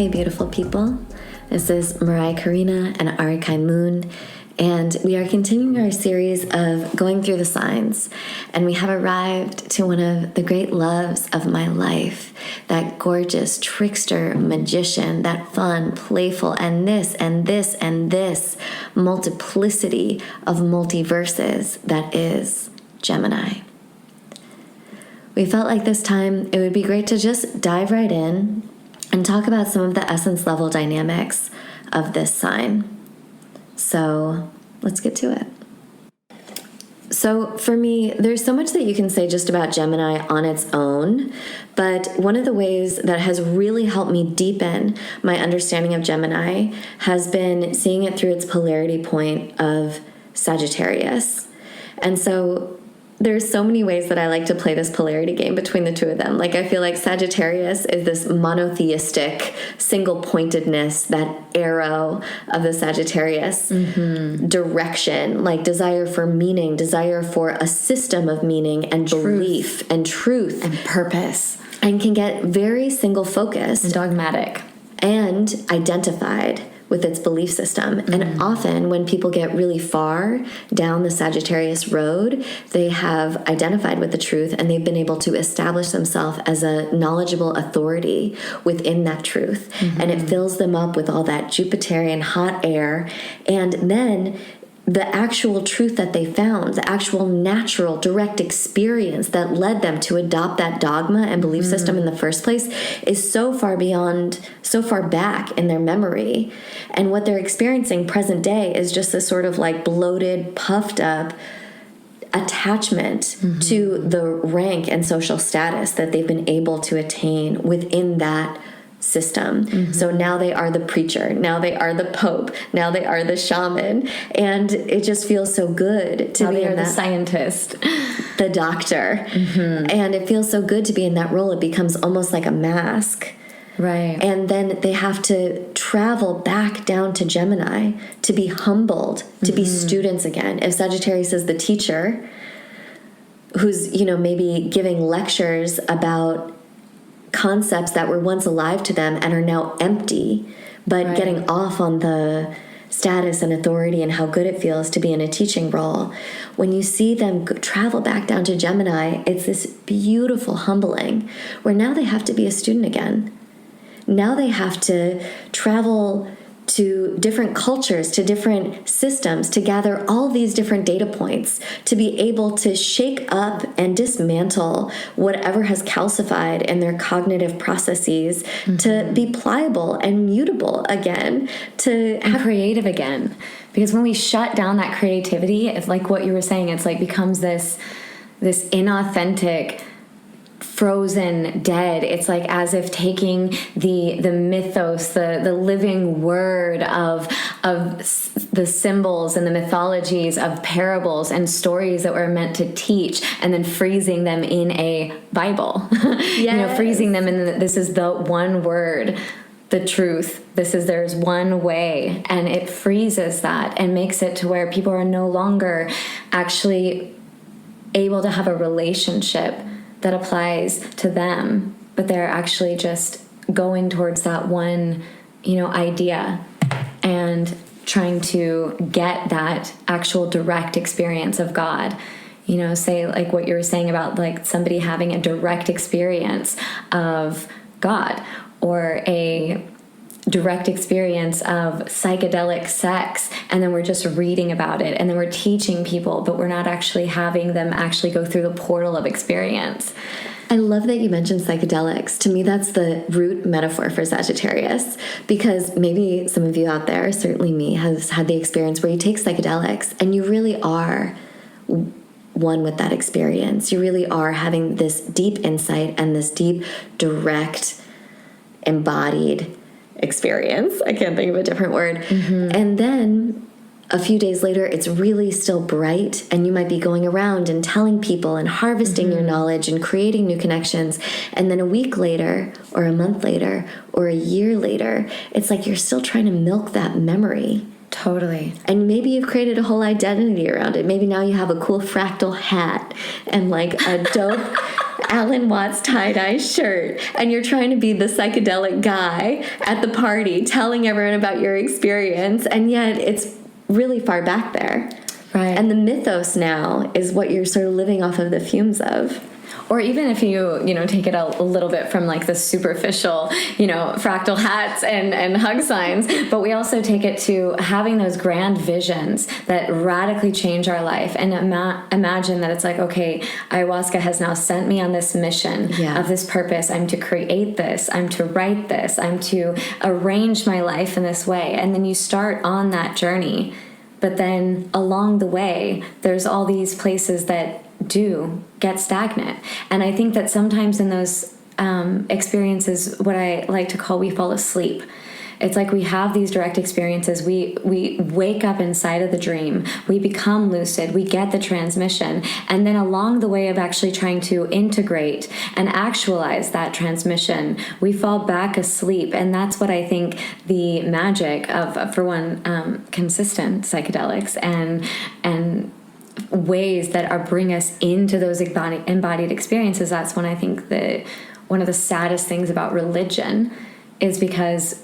Hey, beautiful people. This is Maraya, Karena, and Arakai Moon, and we are continuing our series of going through the signs, and we have arrived to one of the great loves of my life, that gorgeous trickster magician, that fun, playful, and this, and this, and this multiplicity of multiverses that is Gemini. We felt like this time it would be great to just dive right in and talk about some of the essence level dynamics of this sign. So let's get to it. So for me, there's so much that you can say just about Gemini on its own, but one of the ways that has really helped me deepen my understanding of Gemini has been seeing it through its polarity point of Sagittarius. And so there's so many ways that I like to play this polarity game between the two of them. Like, I feel like Sagittarius is this monotheistic single-pointedness, that arrow of the Sagittarius direction, like desire for meaning, desire for a system of meaning and belief and truth and purpose, and can get very single-focused and dogmatic and identified with its belief system. And often when people get really far down the Sagittarius road, they have identified with the truth and they've been able to establish themselves as a knowledgeable authority within that truth. And it fills them up with all that Jupiterian hot air. And then the actual truth that they found, the actual natural direct experience that led them to adopt that dogma and belief system in the first place is so far back in their memory. And what they're experiencing present day is just this sort of like bloated, puffed up attachment to the rank and social status that they've been able to attain within that system. So now they are the preacher, now they are the pope, now they are the shaman, and it just feels so good to be in that, the scientist, the doctor, and it feels so good to be in that role. It becomes almost like a mask, right? And then they have to travel back down to Gemini to be humbled, to be students again. If Sagittarius is the teacher who's, maybe giving lectures about concepts that were once alive to them and are now empty, but getting off on the status and authority and how good it feels to be in a teaching role. When you see them travel back down to Gemini, it's this beautiful humbling where now they have to be a student again. Now they have to travel to different cultures, to different systems, to gather all these different data points, to be able to shake up and dismantle whatever has calcified in their cognitive processes, to be pliable and mutable again, to and creative again. Because when we shut down that creativity, it's like what you were saying, it's like becomes this inauthentic, frozen, dead. It's like as if taking the mythos, the living word of the symbols and the mythologies of parables and stories that were meant to teach, and then freezing them in a Bible. Freezing them in this is the one word, the truth. There's one way, and it freezes that and makes it to where people are no longer actually able to have a relationship that applies to them, but they're actually just going towards that one, idea and trying to get that actual direct experience of God. Say like what you were saying about like somebody having a direct experience of God, or a direct experience of psychedelic sex, and then we're just reading about it, and then we're teaching people, but we're not actually having them actually go through the portal of experience. I love that you mentioned psychedelics. To me, that's the root metaphor for Sagittarius, because maybe some of you out there, certainly me, has had the experience where you take psychedelics and you really are one with that experience. You really are having this deep insight and this deep, direct, embodied experience. I can't think of a different word. And then a few days later, it's really still bright, and you might be going around and telling people and harvesting your knowledge and creating new connections. And then a week later, or a month later, or a year later, it's like you're still trying to milk that memory. Totally. And maybe you've created a whole identity around it. Maybe now you have a cool fractal hat and like a dope Alan Watts tie-dye shirt and you're trying to be the psychedelic guy at the party telling everyone about your experience, and yet it's really far back there. Right. And the mythos now is what you're sort of living off of the fumes of. Or even if you take it a little bit from like the superficial, fractal hats and hug signs, but we also take it to having those grand visions that radically change our life, and imagine that it's like, okay, ayahuasca has now sent me on this mission of this purpose. I'm to create this. I'm to write this. I'm to arrange my life in this way. And then you start on that journey. But then along the way, there's all these places that do get stagnant. And I think that sometimes in those experiences, what I like to call, we fall asleep. It's like we have these direct experiences. We wake up inside of the dream. We become lucid. We get the transmission. And then along the way of actually trying to integrate and actualize that transmission, we fall back asleep. And that's what I think the magic of, for one, consistent psychedelics and ways that bring us into those embodied experiences. That's when I think that one of the saddest things about religion is because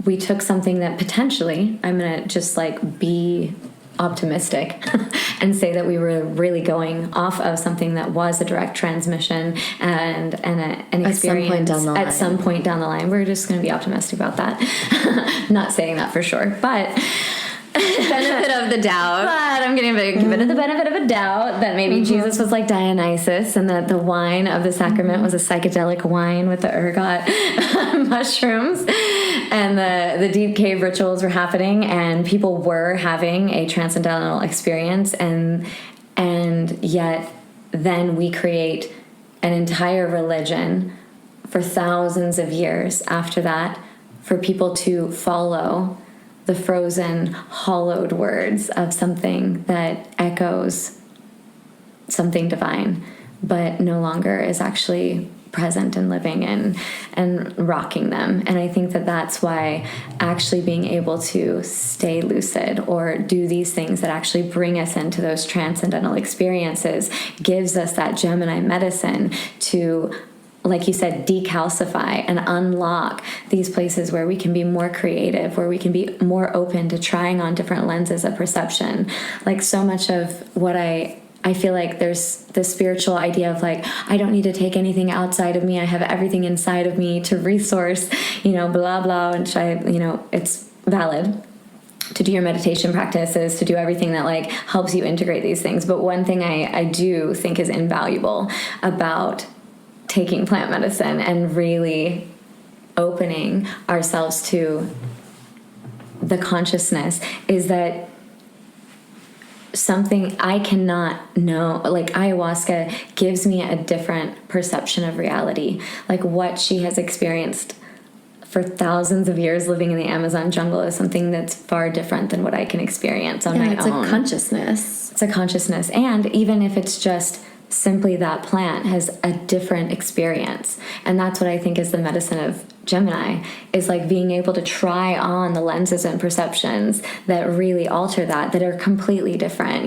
we took something that potentially, I'm going to just like be optimistic and say that we were really going off of something that was a direct transmission and an experience at some point down the line. We're just going to be optimistic about that. Not saying that for sure, but benefit of the doubt. But I'm going to give it the benefit of a doubt that maybe Jesus was like Dionysus, and that the wine of the sacrament was a psychedelic wine with the ergot mushrooms, and the deep cave rituals were happening, and people were having a transcendental experience, and yet then we create an entire religion for thousands of years after that for people to follow the frozen, hollowed words of something that echoes something divine, but no longer is actually present and living and rocking them. And I think that that's why actually being able to stay lucid or do these things that actually bring us into those transcendental experiences gives us that Gemini medicine to, like you said, decalcify and unlock these places where we can be more creative, where we can be more open to trying on different lenses of perception. Like so much of what I feel like there's this spiritual idea of like, I don't need to take anything outside of me. I have everything inside of me to resource, blah, blah, and it's valid to do your meditation practices, to do everything that like helps you integrate these things. But one thing I do think is invaluable about taking plant medicine and really opening ourselves to the consciousness is that something I cannot know, like ayahuasca gives me a different perception of reality. Like what she has experienced for thousands of years living in the Amazon jungle is something that's far different than what I can experience on my own. It's a consciousness. It's a consciousness. And even if it's just simply that plant has a different experience. And that's what I think is the medicine of Gemini, is like being able to try on the lenses and perceptions that really alter that are completely different,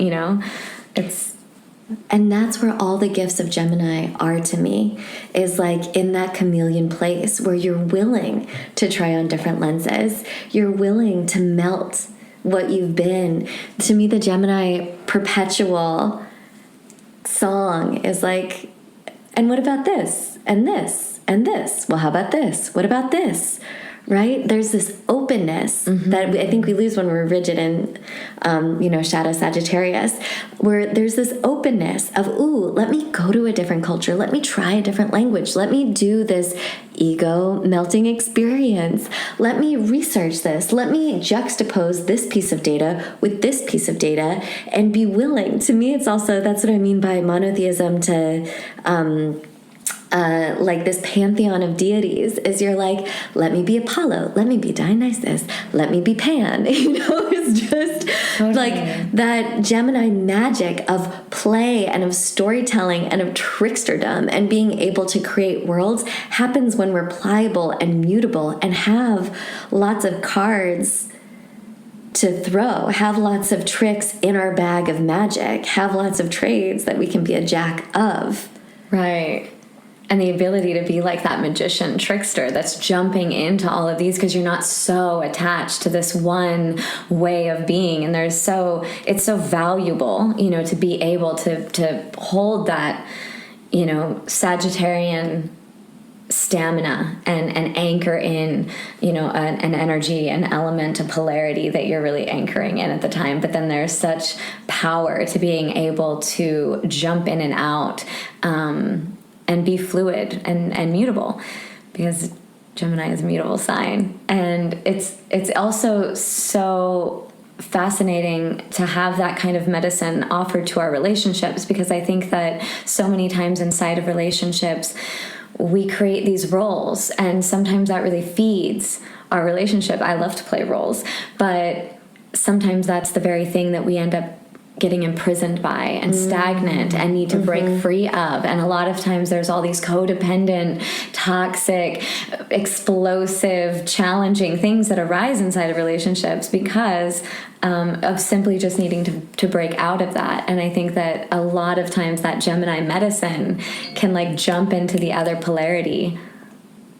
And that's where all the gifts of Gemini are to me, is like in that chameleon place where you're willing to try on different lenses. You're willing to melt what you've been. To me, the Gemini perpetual song is like, and what about this and this and this? Well, how about this? What about this? Right? There's this openness that I think we lose when we're rigid in, shadow Sagittarius, where there's this openness of, ooh, let me go to a different culture. Let me try a different language. Let me do this ego melting experience. Let me research this. Let me juxtapose this piece of data with this piece of data and be willing. To me, it's also, that's what I mean by monotheism to, like this pantheon of deities, is you're like, let me be Apollo, let me be Dionysus, let me be Pan. It's just totally. Like that Gemini magic of play and of storytelling and of tricksterdom and being able to create worlds happens when we're pliable and mutable and have lots of cards to throw, have lots of tricks in our bag of magic, have lots of trades that we can be a jack of. Right. and the ability to be like that magician trickster that's jumping into all of these because you're not so attached to this one way of being. And it's so valuable, you know, to be able to hold that, you know, Sagittarian stamina and anchor in, you know, an energy, an element, a polarity that you're really anchoring in at the time. But then there's such power to being able to jump in and out, and be fluid and mutable, because Gemini is a mutable sign. And it's also so fascinating to have that kind of medicine offered to our relationships, because I think that so many times inside of relationships we create these roles, and sometimes that really feeds our relationship. I love to play roles, but sometimes that's the very thing that we end up getting imprisoned by and stagnant and need to break free of. And a lot of times there's all these codependent, toxic, explosive, challenging things that arise inside of relationships because of simply just needing to break out of that. And I think that a lot of times that Gemini medicine can like jump into the other polarity,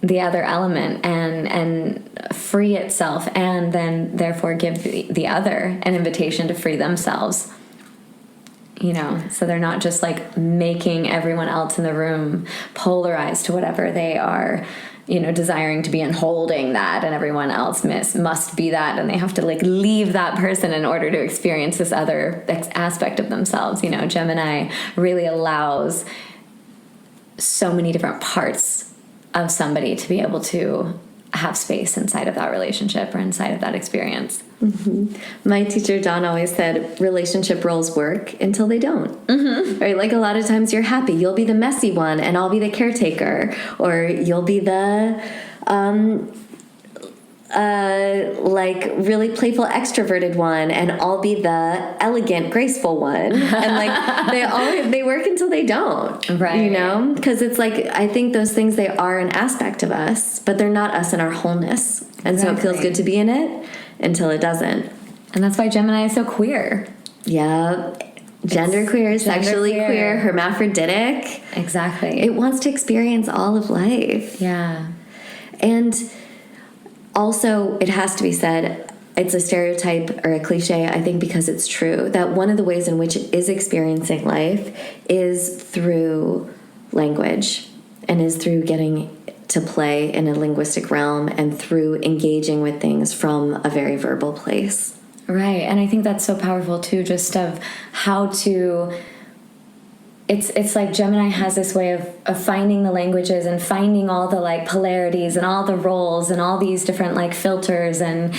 the other element, and free itself, and then therefore give the other an invitation to free themselves. You know, so they're not just like making everyone else in the room polarized to whatever they are, you know, desiring to be, and holding that, and everyone else must be that, and they have to like leave that person in order to experience this other aspect of themselves. You know, Gemini really allows so many different parts of somebody to be able to have space inside of that relationship or inside of that experience. My teacher Dawn always said relationship roles work until they don't. Right? Like a lot of times you're happy, you'll be the messy one and I'll be the caretaker, or you'll be the like really playful extroverted one and I'll be the elegant graceful one. And like they work until they don't. Right. You know, because it's like I think those things, they are an aspect of us, but they're not us in our wholeness. And so it feels good to be in it until it doesn't. And that's why Gemini is so queer. Yeah. Genderqueer, sexually queer, hermaphroditic. Exactly. It wants to experience all of life. Yeah. And also, it has to be said, it's a stereotype or a cliche, I think, because it's true, that one of the ways in which it is experiencing life is through language, and is through getting to play in a linguistic realm, and through engaging with things from a very verbal place. Right. And I think that's so powerful too, just of how to, it's like Gemini has this way of finding the languages and finding all the like polarities and all the roles and all these different like filters and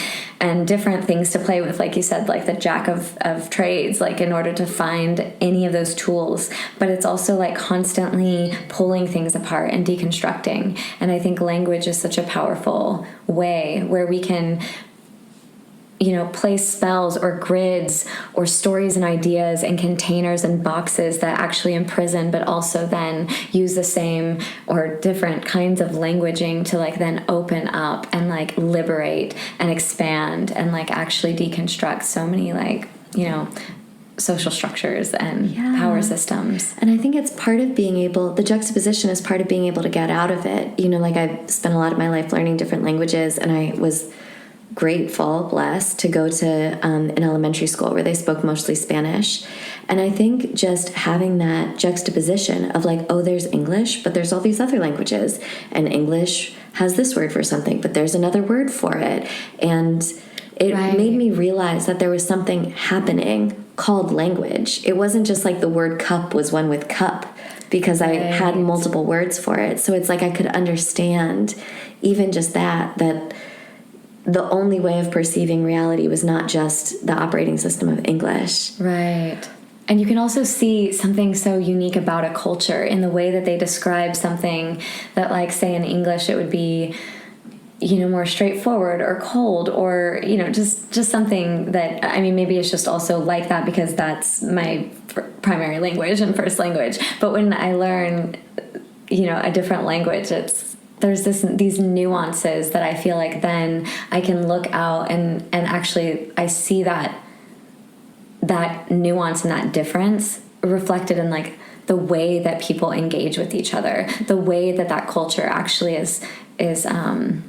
different things to play with, like you said, like the jack of trades, like in order to find any of those tools. But it's also like constantly pulling things apart and deconstructing. And I think language is such a powerful way where we can, you know, place spells or grids or stories and ideas and containers and boxes that actually imprison, but also then use the same or different kinds of languaging to like then open up and like liberate and expand and like actually deconstruct so many like, you know, social structures and power systems. And I think it's part of being able, the juxtaposition is part of being able to get out of it. You know, like I've spent a lot of my life learning different languages, and I was grateful, blessed to go to an elementary school where they spoke mostly Spanish. And I think just having that juxtaposition of like, oh, there's English, but there's all these other languages, and English has this word for something, but there's another word for it. And it made me realize that there was something happening called language. It wasn't just like the word cup was one with cup, because I had multiple words for it. So it's like I could understand even just that the only way of perceiving reality was not just the operating system of English. Right. And you can also see something so unique about a culture in the way that they describe something that, like, say in English, it would be, you know, more straightforward or cold, or, you know, just something that, I mean, maybe it's just also like that because that's my primary language and first language. But when I learn, you know, a different language, there's these nuances that I feel like then I can look out and actually I see that nuance and that difference reflected in like the way that people engage with each other, the way that culture actually is the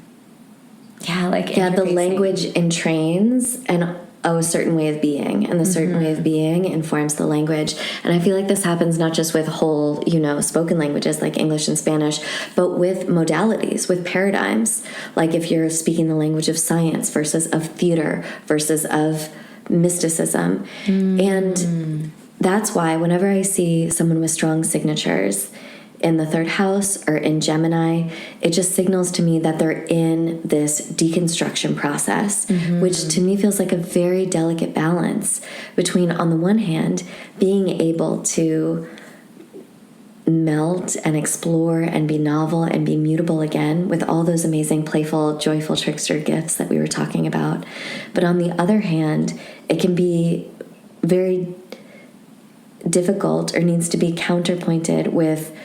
language entrains and a certain way of being, and the certain way of being informs the language. And I feel like this happens not just with whole, spoken languages like English and Spanish, but with modalities, with paradigms. Like if you're speaking the language of science versus of theater versus of mysticism. And that's why whenever I see someone with strong signatures in the third house or in Gemini, it just signals to me that they're in this deconstruction process, which to me feels like a very delicate balance between, on the one hand, being able to melt and explore and be novel and be mutable again with all those amazing, playful, joyful trickster gifts that we were talking about. But on the other hand, it can be very difficult or needs to be counterpointed with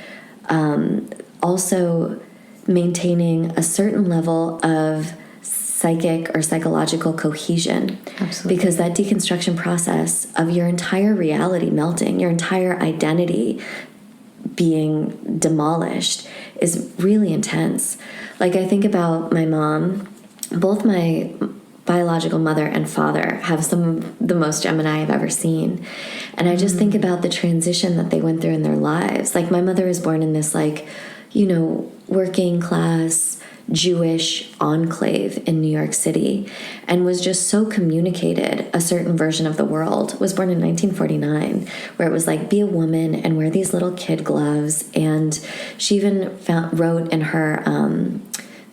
also maintaining a certain level of psychic or psychological cohesion. Absolutely. Because that deconstruction process of your entire reality melting, your entire identity being demolished is really intense. Like I think about my mom, both my biological mother and father have some of the most Gemini I've ever seen. And I just think about the transition that they went through in their lives. Like my mother was born in this working class Jewish enclave in New York City and was just so communicated a certain version of the world. Was born in 1949, where it was like, be a woman and wear these little kid gloves. And she even wrote in her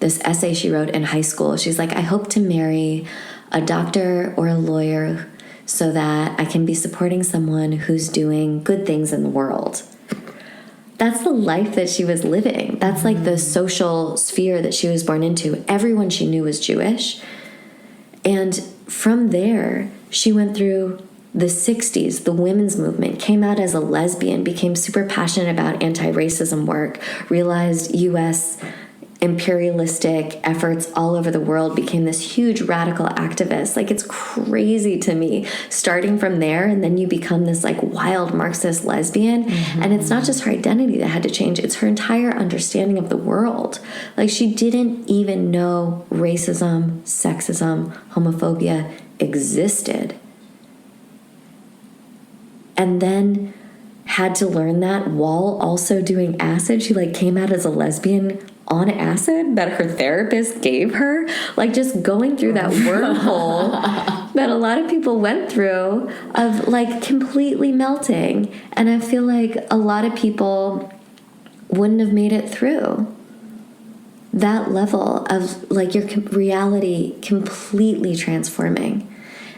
this essay she wrote in high school. She's like, I hope to marry a doctor or a lawyer so that I can be supporting someone who's doing good things in the world. That's the life that she was living. That's like the social sphere that she was born into. Everyone she knew was Jewish. And from there, she went through the 60s, the women's movement, came out as a lesbian, became super passionate about anti-racism work, realized U.S. imperialistic efforts all over the world, became this huge radical activist. Like, it's crazy to me, starting from there, and then you become this like wild Marxist lesbian. And it's not just her identity that had to change, it's her entire understanding of the world. Like, she didn't even know racism, sexism, homophobia existed. And then had to learn that while also doing acid. She like came out as a lesbian on acid that her therapist gave her. Like, just going through that wormhole that a lot of people went through of like completely melting. And I feel like a lot of people wouldn't have made it through that level of like your reality completely transforming.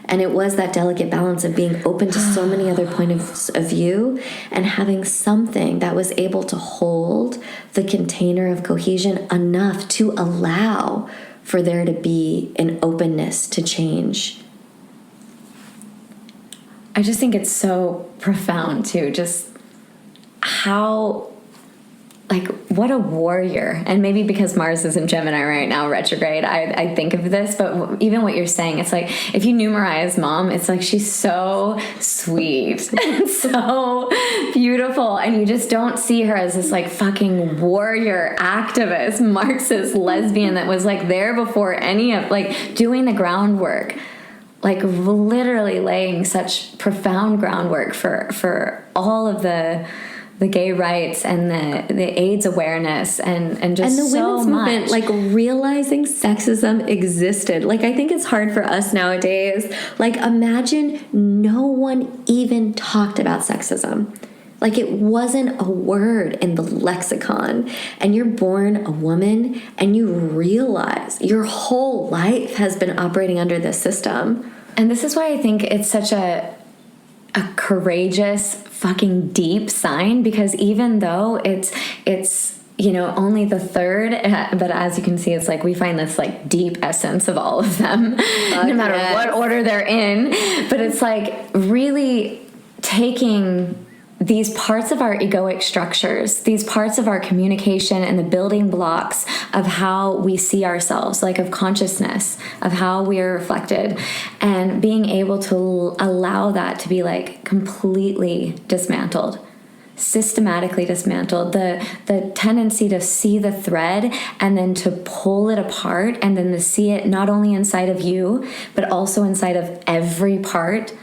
And it was that delicate balance of being open to so many other points of view and having something that was able to hold the container of cohesion enough to allow for there to be an openness to change. I just think it's so profound too, just how, like, what a warrior. And maybe because Mars is in Gemini right now, retrograde, I think of this, but even what you're saying, it's like, if you knew Maraya's mom, it's like, she's so sweet and so beautiful. And you just don't see her as this like fucking warrior, activist, Marxist lesbian that was like there before any of, like, doing the groundwork, like literally laying such profound groundwork for all of the gay rights and the AIDS awareness and just and the so women's much. movement, like realizing sexism existed. Like, I think it's hard for us nowadays. Like, imagine no one even talked about sexism. Like, it wasn't a word in the lexicon. And you're born a woman and you realize your whole life has been operating under this system. And this is why I think it's such a courageous, fucking deep sign, because even though it's only the third, but as you can see, it's like we find this like deep essence of all of them, no matter what order they're in. But it's like really taking these parts of our egoic structures, these parts of our communication and the building blocks of how we see ourselves, like of consciousness, of how we are reflected, and being able to allow that to be like completely dismantled, systematically dismantled. The tendency to see the thread and then to pull it apart, and then to see it not only inside of you, but also inside of every part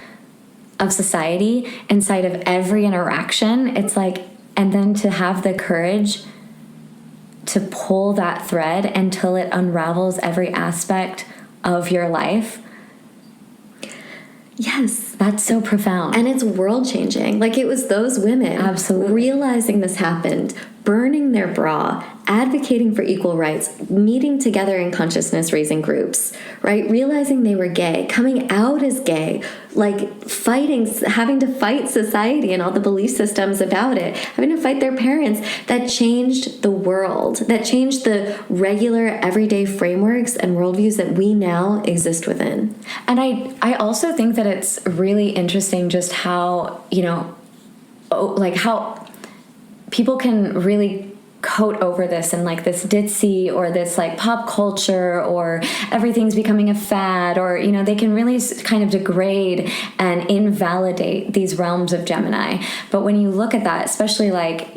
of society, inside of every interaction. It's like, and then to have the courage to pull that thread until it unravels every aspect of your life. Yes. That's so profound. And it's world changing. Like, it was those women absolutely realizing this happened, burning their bra, advocating for equal rights, meeting together in consciousness raising groups, right? Realizing they were gay, coming out as gay, like fighting, having to fight society and all the belief systems about it, having to fight their parents. That changed the world. That changed the regular everyday frameworks and worldviews that we now exist within. And I also think that it's really interesting just how, like how people can really coat over this and like this ditzy or this like pop culture or everything's becoming a fad, or they can really kind of degrade and invalidate these realms of Gemini. But when you look at that, especially like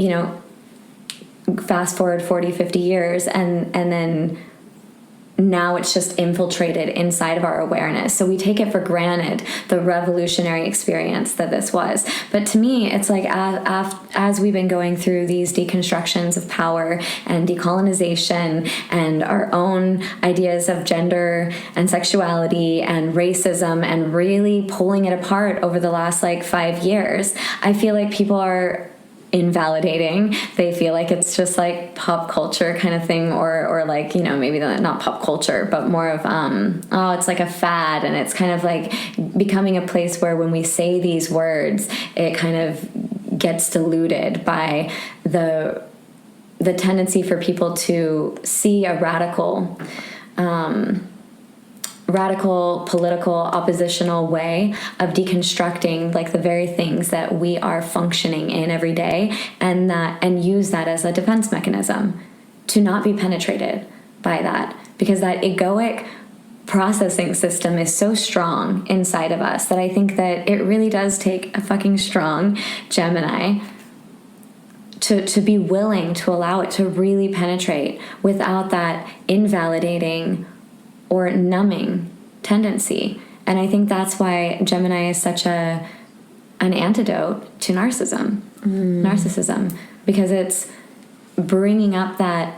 fast forward 40-50 years and then now it's just infiltrated inside of our awareness. So we take it for granted, the revolutionary experience that this was. But to me, it's like as we've been going through these deconstructions of power and decolonization and our own ideas of gender and sexuality and racism and really pulling it apart over the last 5 years, I feel like people are invalidating. They feel like it's just like pop culture kind of thing, or like maybe not pop culture, but more of it's like a fad, and it's kind of like becoming a place where when we say these words, it kind of gets diluted by the tendency for people to see a radical political oppositional way of deconstructing like the very things that we are functioning in every day, and use that as a defense mechanism to not be penetrated by that, because that egoic processing system is so strong inside of us that I think that it really does take a fucking strong Gemini to be willing to allow it to really penetrate without that invalidating or numbing tendency. And I think that's why Gemini is such an antidote to narcissism, because it's bringing up that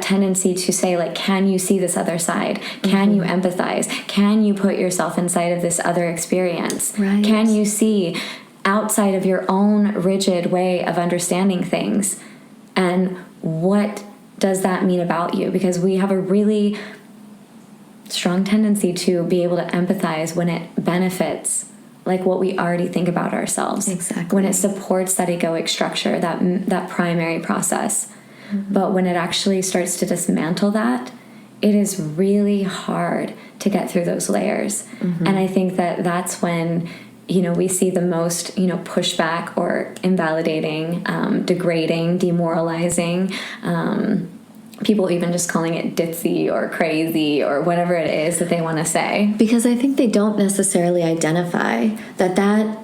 tendency to say, like, can you see this other side? Can you empathize? Can you put yourself inside of this other experience? Right. Can you see outside of your own rigid way of understanding things? And what does that mean about you? Because we have a really strong tendency to be able to empathize when it benefits like what we already think about ourselves. Exactly. When it supports that egoic structure, that primary process. Mm-hmm. But when it actually starts to dismantle that, it is really hard to get through those layers. Mm-hmm. And I think that that's when we see the most, pushback or invalidating, degrading, demoralizing, people even just calling it ditzy or crazy or whatever it is that they want to say. Because I think they don't necessarily identify that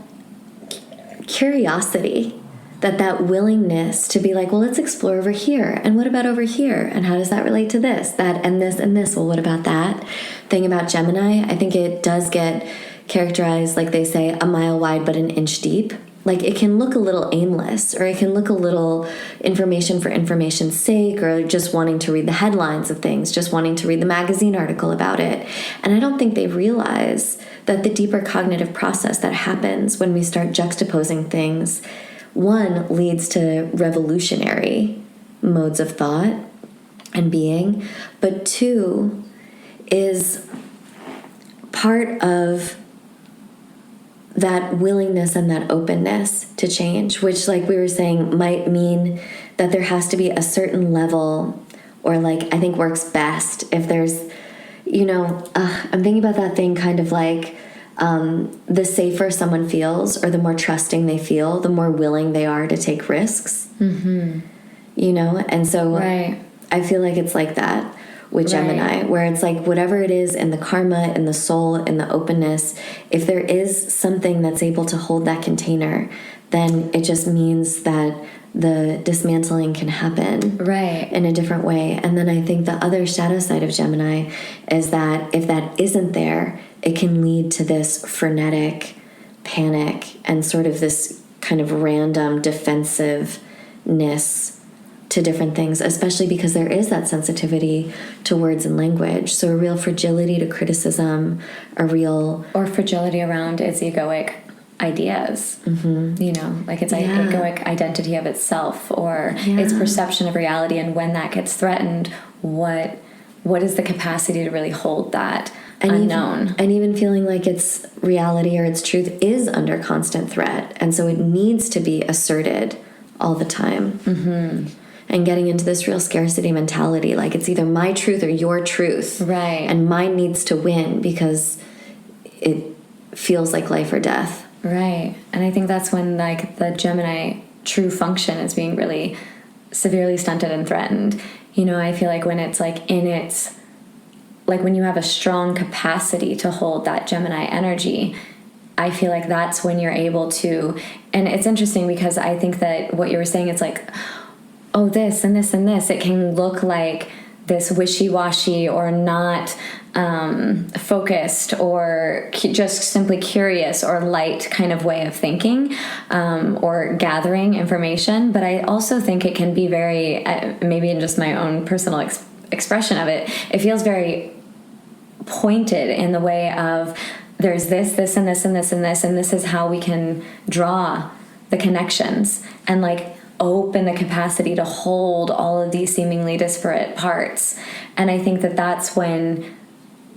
curiosity, that willingness to be like, well, let's explore over here. And what about over here? And how does that relate to this, that, and this, and this? Well, what about that thing about Gemini? I think it does get characterized, like they say, a mile wide but an inch deep. Like, it can look a little aimless, or it can look a little information for information's sake, or just wanting to read the headlines of things, just wanting to read the magazine article about it. And I don't think they realize that the deeper cognitive process that happens when we start juxtaposing things, one, leads to revolutionary modes of thought and being, but two, is part of that willingness and that openness to change, which, like we were saying, might mean that there has to be a certain level, or like I think works best if there's, I'm thinking about that thing kind of like the safer someone feels, or the more trusting they feel, the more willing they are to take risks. Mm-hmm. And so right. I feel like it's like that, with Gemini, where it's like whatever it is in the karma, in the soul, in the openness, if there is something that's able to hold that container, then it just means that the dismantling can happen in a different way. And then I think the other shadow side of Gemini is that if that isn't there, it can lead to this frenetic panic and sort of this kind of random defensiveness to different things, especially because there is that sensitivity to words and language. So a real fragility to criticism, or fragility around its egoic ideas, you know, like its egoic identity of itself, or its perception of reality. And when that gets threatened, what is the capacity to really hold that unknown? And even feeling like its reality or its truth is under constant threat. And so it needs to be asserted all the time. And getting into this real scarcity mentality, like it's either my truth or your truth. And mine needs to win because it feels like life or death. And I think that's when like the Gemini true function is being really severely stunted and threatened. You know, I feel like when it's like like when you have a strong capacity to hold that Gemini energy, I feel like that's when you're able to, and it's interesting because I think that what you were saying, it's like, oh, this and this and this, it can look like this wishy-washy or not focused or just simply curious or light kind of way of thinking or gathering information. But I also think it can be very, maybe in just my own personal expression of it, it feels very pointed in the way of there's this, this, and this, and this, and this, and this is how we can draw the connections and like open the capacity to hold all of these seemingly disparate parts. And I think that that's when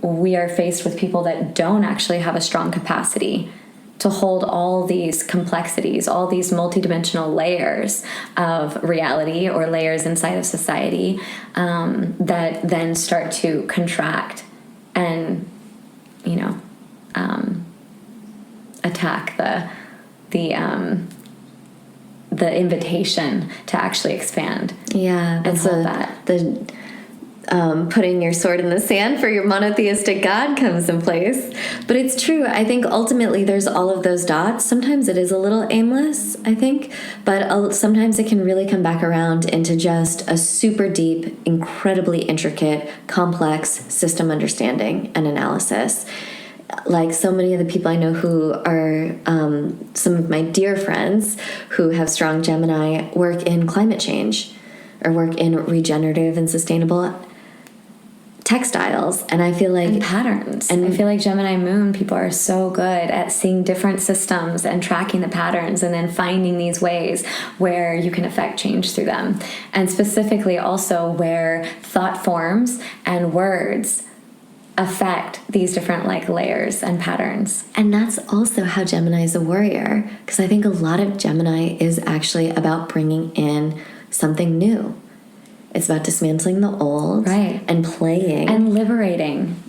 we are faced with people that don't actually have a strong capacity to hold all these complexities, all these multidimensional layers of reality or layers inside of society that then start to contract and, you know, attack the invitation to actually expand. That's the putting your sword in the sand for your monotheistic God comes in place. But it's true. I think ultimately there's all of those dots. Sometimes it is a little aimless, I think, but sometimes it can really come back around into just a super deep, incredibly intricate, complex system understanding and analysis. Like so many of the people I know who are some of my dear friends who have strong Gemini work in climate change or work in regenerative and sustainable textiles. And I feel like... And patterns. And I feel like Gemini moon people are so good at seeing different systems and tracking the patterns and then finding these ways where you can affect change through them. And specifically also where thought forms and words affect these different like layers and patterns. And that's also how Gemini is a warrior, because I think a lot of Gemini is actually about bringing in something new. It's about dismantling the old and playing and liberating,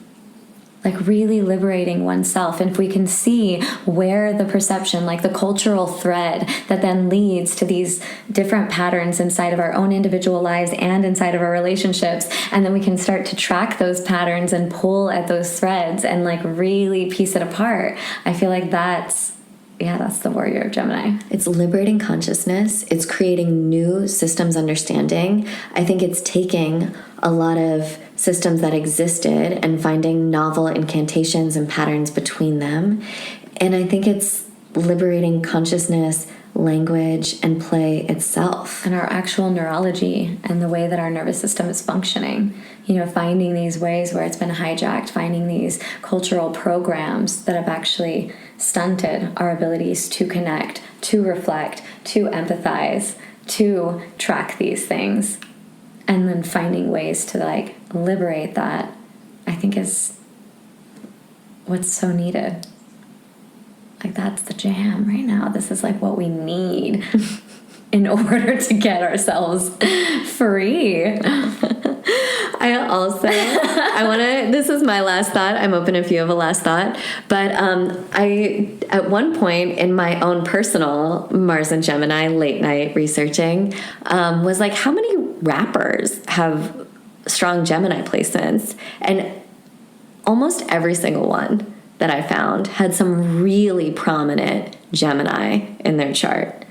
like really liberating oneself. And if we can see where the perception, like the cultural thread that then leads to these different patterns inside of our own individual lives and inside of our relationships, and then we can start to track those patterns and pull at those threads and like really piece it apart. I feel like that's the warrior of Gemini. It's liberating consciousness. It's creating new systems understanding. I think it's taking a lot of systems that existed and finding novel incantations and patterns between them. And I think it's liberating consciousness, language, and play itself. And our actual neurology and the way that our nervous system is functioning. You know, finding these ways where it's been hijacked, finding these cultural programs that have actually stunted our abilities to connect, to reflect, to empathize, to track these things. And then finding ways to like liberate that, I think is what's so needed. Like that's the jam right now. This is like what we need in order to get ourselves free. This is my last thought. I'm open if you have a last thought. But I, at one point in my own personal Mars and Gemini late night researching, was like, how many rappers have strong Gemini placements, and almost every single one that I found had some really prominent Gemini in their chart.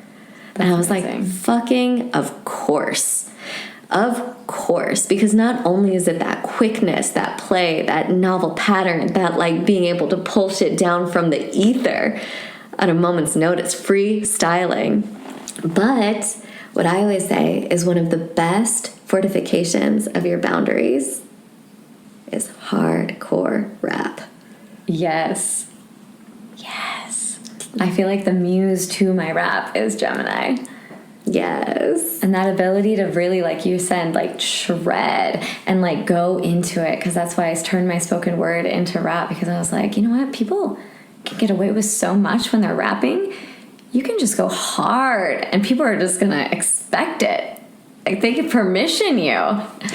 And I was amazing. like, fucking of course. Of course, because not only is it that quickness, that play, that novel pattern, that like being able to pull shit down from the ether at a moment's notice, freestyling. But what I always say is one of the best fortifications of your boundaries is hardcore rap. Yes. Yes. I feel like the muse to my rap is Gemini. Yes. And that ability to really, like you said, like shred and like go into it. Because that's why I turned my spoken word into rap. Because I was like, you know what? People can get away with so much when they're rapping. You can just go hard and people are just going to expect it. Like they can permission you.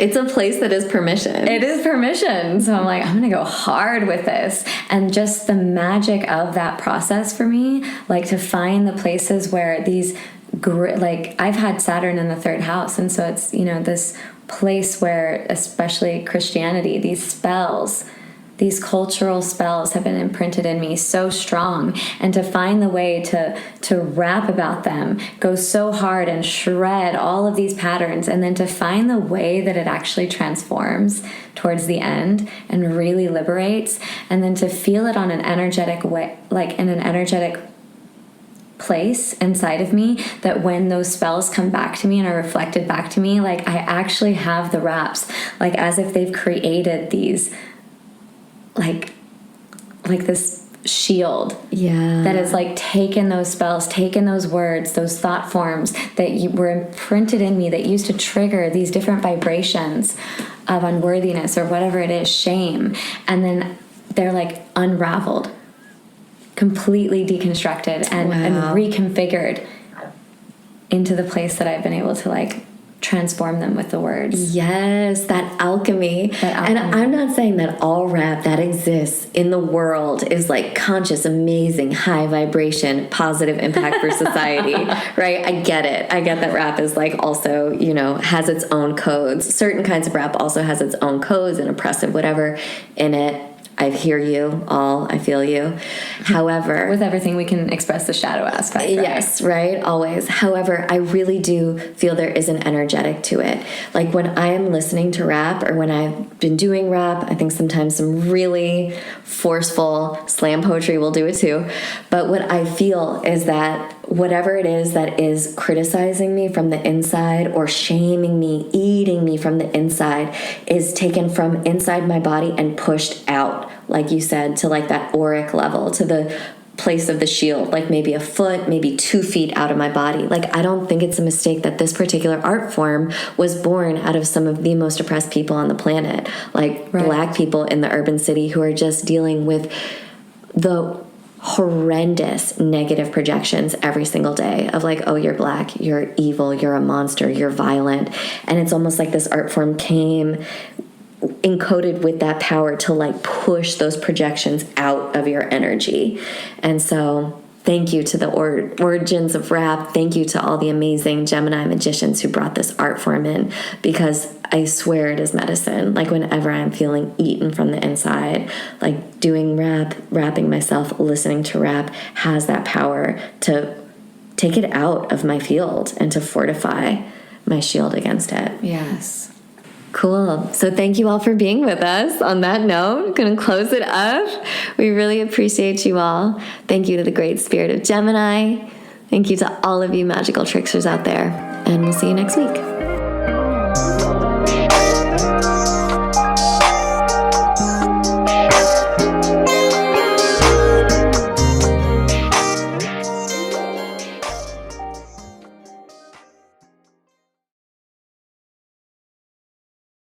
It's a place that is permission. It is permission. So I'm like, I'm going to go hard with this. And just the magic of that process for me, like to find the places where these, like I've had Saturn in the third house. And so it's, you know, this place where, especially Christianity, these spells, these cultural spells have been imprinted in me so strong, and to find the way to rap about them, go so hard and shred all of these patterns, and then to find the way that it actually transforms towards the end and really liberates, and then to feel it on an energetic way, like in an energetic place inside of me, that when those spells come back to me and are reflected back to me, like I actually have the raps, like as if they've created these like this shield that has like taken those spells, taken those words, those thought forms that were imprinted in me that used to trigger these different vibrations of unworthiness or whatever it is, shame, and then they're like unraveled, completely deconstructed and reconfigured into the place that I've been able to like transform them with the words. Yes, that alchemy. And I'm not saying that all rap that exists in the world is like conscious, amazing, high vibration, positive impact for society, right? I get it. I get that rap is like also, you know, has its own codes. Certain kinds of rap also has its own codes and oppressive whatever in it. I hear you all. I feel you. However, with everything we can express the shadow aspect. Right? Yes, right? Always. However, I really do feel there is an energetic to it. Like when I am listening to rap or when I've been doing rap, I think sometimes some really forceful slam poetry will do it too. But what I feel is that whatever it is that is criticizing me from the inside or shaming me, eating me from the inside is taken from inside my body and pushed out, like you said, to like that auric level, to the place of the shield, like maybe a foot, maybe 2 feet out of my body. Like, I don't think it's a mistake that this particular art form was born out of some of the most oppressed people on the planet, like Black people in the urban city who are just dealing with the horrendous negative projections every single day of like, oh, you're Black, you're evil, you're a monster, you're violent. And it's almost like this art form came encoded with that power to like push those projections out of your energy. And so thank you to the origins of rap. Thank you to all the amazing Gemini magicians who brought this art form in, because I swear it is medicine. Like whenever I'm feeling eaten from the inside, like doing rap, rapping myself, listening to rap has that power to take it out of my field and to fortify my shield against it. Yes. Cool. So thank you all for being with us. On that note, I'm going to close it up. We really appreciate you all. Thank you to the great spirit of Gemini. Thank you to all of you magical tricksters out there. And we'll see you next week.